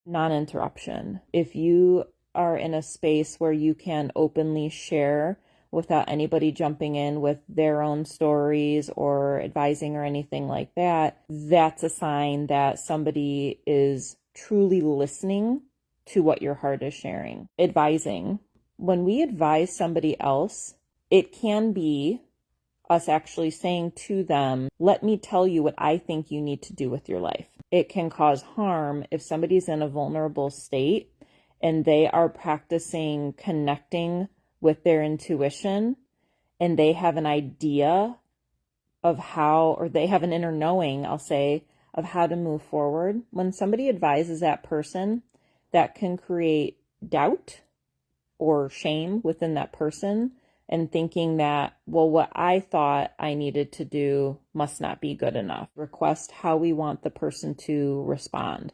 non-interruption. If you are in a space where you can openly share without anybody jumping in with their own stories or advising or anything like that, that's a sign that somebody is truly listening to what your heart is sharing. Advising. When we advise somebody else, it can be us actually saying to them, let me tell you what I think you need to do with your life. It can cause harm if somebody's in a vulnerable state and they are practicing connecting with their intuition and they have an idea of how, or they have an inner knowing, I'll say, of how to move forward. When somebody advises that person, that can create doubt or shame within that person and thinking that, well, what I thought I needed to do must not be good enough. Request how we want the person to respond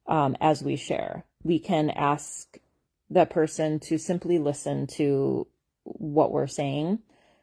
as we share. We can ask the person to simply listen to what we're saying.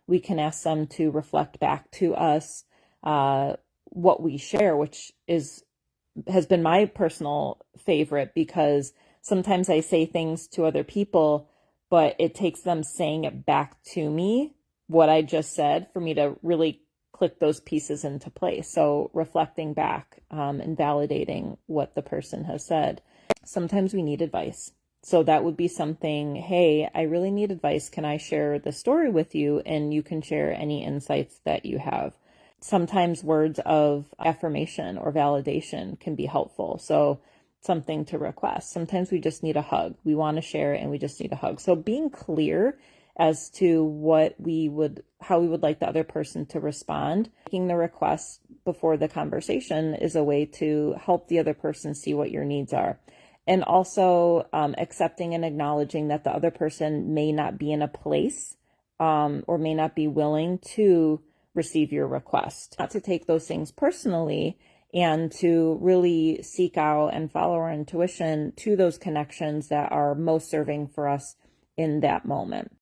We can ask them to reflect back to us what we share, which has been my personal favorite, because sometimes I say things to other people, but it takes them saying it back to me, what I just said, for me to really click those pieces into place. So reflecting back and validating what the person has said. Sometimes we need advice. So that would be something, hey, I really need advice. Can I share the story with you? And you can share any insights that you have. Sometimes words of affirmation or validation can be helpful. So something to request. Sometimes we just need a hug. We want to share and we just need a hug. So being clear as to how we would like the other person to respond, making the request before the conversation is a way to help the other person see what your needs are. And also accepting and acknowledging that the other person may not be in a place or may not be willing to receive your request. Not to take those things personally, and to really seek out and follow our intuition to those connections that are most serving for us in that moment.